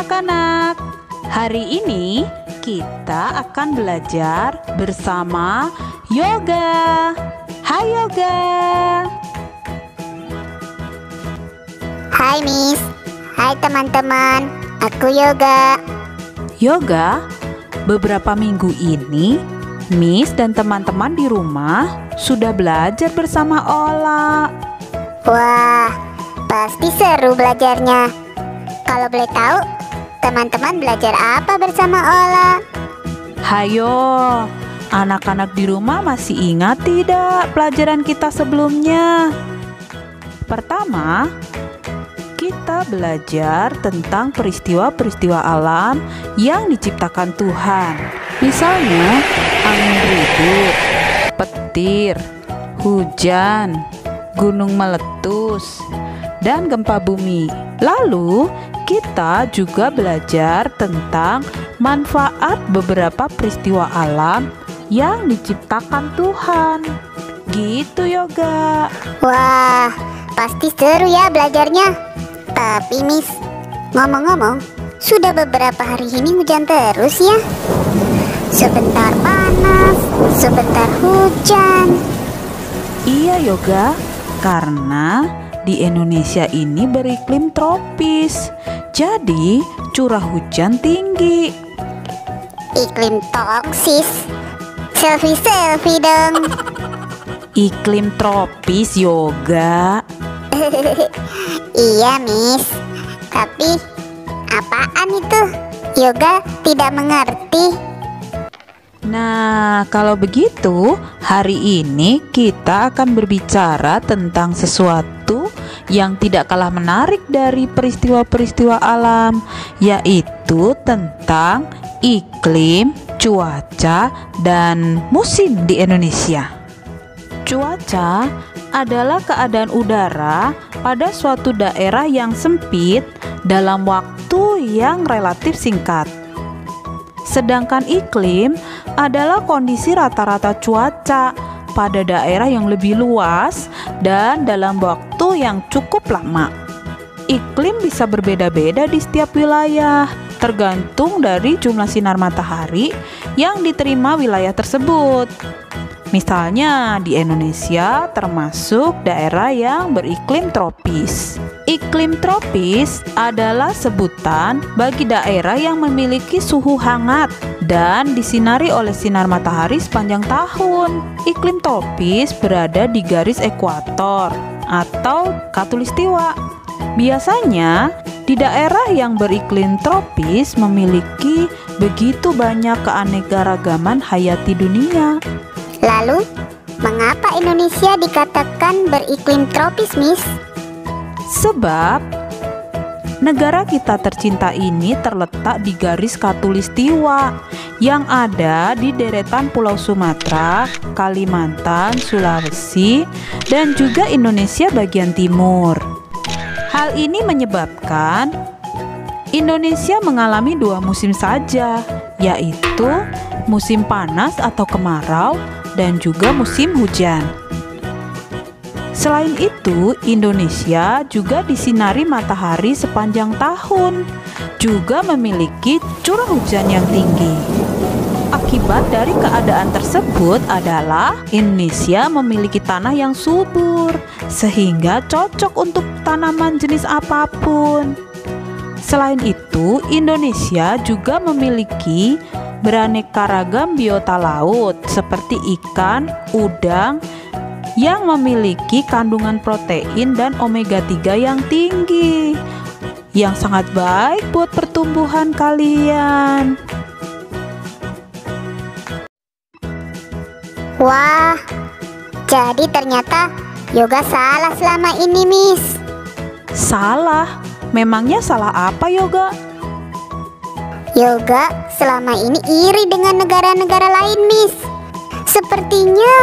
anak-anak. Hari ini kita akan belajar bersama Yoga. Hai Yoga. Hai Miss. Hai teman-teman. Aku Yoga. Yoga, beberapa minggu ini Miss dan teman-teman di rumah sudah belajar bersama Ola. Wah, pasti seru belajarnya. Kalau boleh tahu, teman-teman belajar apa bersama Ola? Hayo, anak-anak di rumah masih ingat tidak pelajaran kita sebelumnya? Pertama, kita belajar tentang peristiwa-peristiwa alam yang diciptakan Tuhan. Misalnya, angin ribut, petir, hujan, gunung meletus, dan gempa bumi. Lalu, kita juga belajar tentang manfaat beberapa peristiwa alam yang diciptakan Tuhan. Gitu Yoga. Wah, pasti seru ya belajarnya. Tapi Miss, ngomong-ngomong, sudah beberapa hari ini hujan terus ya. Sebentar panas, sebentar hujan. Iya Yoga, karena di Indonesia ini beriklim tropis, jadi curah hujan tinggi. Iklim toksis. Selfie dong. Iklim tropis Yoga. Iya Miss, tapi apaan itu? Yoga tidak mengerti. Nah, kalau begitu, hari ini kita akan berbicara tentang sesuatu yang tidak kalah menarik dari peristiwa-peristiwa alam, yaitu tentang iklim, cuaca, dan musim di Indonesia. Cuaca adalah keadaan udara pada suatu daerah yang sempit dalam waktu yang relatif singkat. Sedangkan iklim adalah kondisi rata-rata cuaca pada daerah yang lebih luas dan dalam waktu yang cukup lama. Iklim bisa berbeda-beda di setiap wilayah, tergantung dari jumlah sinar matahari yang diterima wilayah tersebut. Misalnya di Indonesia termasuk daerah yang beriklim tropis. Iklim tropis adalah sebutan bagi daerah yang memiliki suhu hangat dan disinari oleh sinar matahari sepanjang tahun. Iklim tropis berada di garis ekuator atau khatulistiwa. Biasanya di daerah yang beriklim tropis memiliki begitu banyak keanekaragaman hayati dunia. Lalu, mengapa Indonesia dikatakan beriklim tropis, Miss? Sebab negara kita tercinta ini terletak di garis khatulistiwa yang ada di deretan Pulau Sumatera, Kalimantan, Sulawesi, dan juga Indonesia bagian timur. Hal ini menyebabkan Indonesia mengalami dua musim saja, yaitu musim panas atau kemarau dan juga musim hujan. Selain itu, Indonesia juga disinari matahari sepanjang tahun, juga memiliki curah hujan yang tinggi. Akibat dari keadaan tersebut adalah Indonesia memiliki tanah yang subur, sehingga cocok untuk tanaman jenis apapun. Selain itu, Indonesia juga memiliki beraneka ragam biota laut seperti ikan, udang yang memiliki kandungan protein dan omega 3 yang tinggi, yang sangat baik buat pertumbuhan kalian. Wah, jadi ternyata Yoga salah selama ini, Miss. Salah? Memangnya salah apa Yoga? Yoga selama ini iri dengan negara-negara lain, Miss. Sepertinya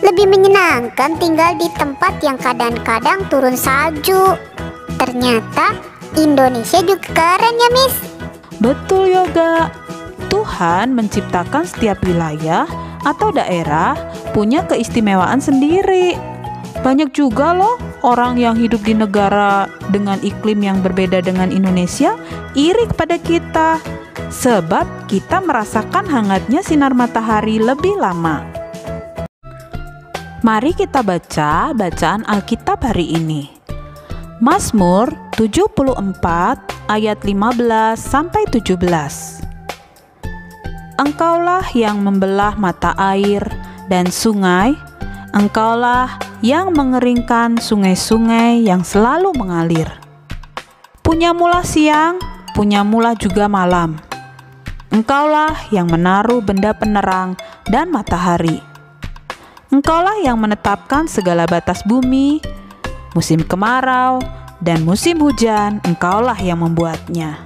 lebih menyenangkan tinggal di tempat yang kadang-kadang turun salju. Ternyata Indonesia juga keren ya, Miss. Betul Yoga. Tuhan menciptakan setiap wilayah atau daerah punya keistimewaan sendiri. Banyak juga loh orang yang hidup di negara dengan iklim yang berbeda dengan Indonesia iri kepada kita, sebab kita merasakan hangatnya sinar matahari lebih lama. Mari kita baca bacaan Alkitab hari ini. Mazmur 74 ayat 15 sampai 17. Engkaulah yang membelah mata air dan sungai, Engkaulah yang mengeringkan sungai-sungai yang selalu mengalir. Punyamulah siang, punyamulah juga malam. Engkaulah yang menaruh benda penerang dan matahari. Engkaulah yang menetapkan segala batas bumi, musim kemarau dan musim hujan, Engkaulah yang membuatnya.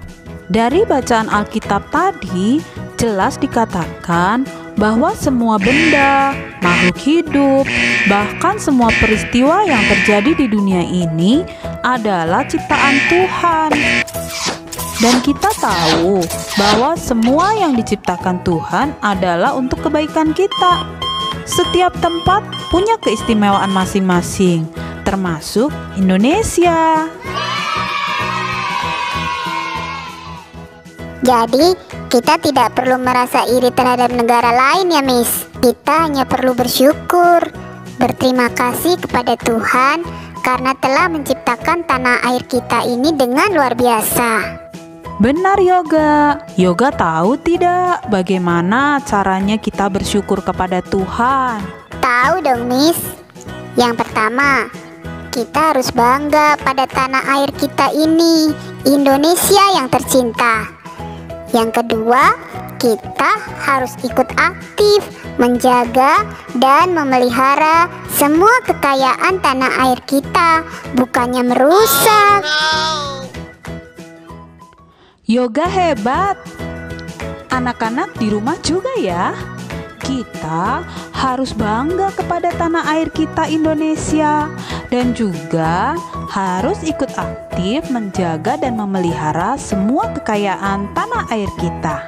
Dari bacaan Alkitab tadi, jelas dikatakan bahwa semua benda, makhluk hidup, bahkan semua peristiwa yang terjadi di dunia ini adalah ciptaan Tuhan. Dan kita tahu bahwa semua yang diciptakan Tuhan adalah untuk kebaikan kita. Setiap tempat punya keistimewaan masing-masing, termasuk Indonesia. Jadi, kita tidak perlu merasa iri terhadap negara lain ya, Miss. Kita hanya perlu bersyukur, berterima kasih kepada Tuhan karena telah menciptakan tanah air kita ini dengan luar biasa. Benar, Yoga. Yoga tahu tidak bagaimana caranya kita bersyukur kepada Tuhan? Tahu dong, Miss. Yang pertama, kita harus bangga pada tanah air kita ini, Indonesia yang tercinta. Yang kedua, kita harus ikut aktif menjaga dan memelihara semua kekayaan tanah air kita, bukannya merusak. Yoga hebat. Anak-anak di rumah juga ya. Kita harus bangga kepada tanah air kita Indonesia dan juga harus ikut aktif menjaga dan memelihara semua kekayaan tanah air kita.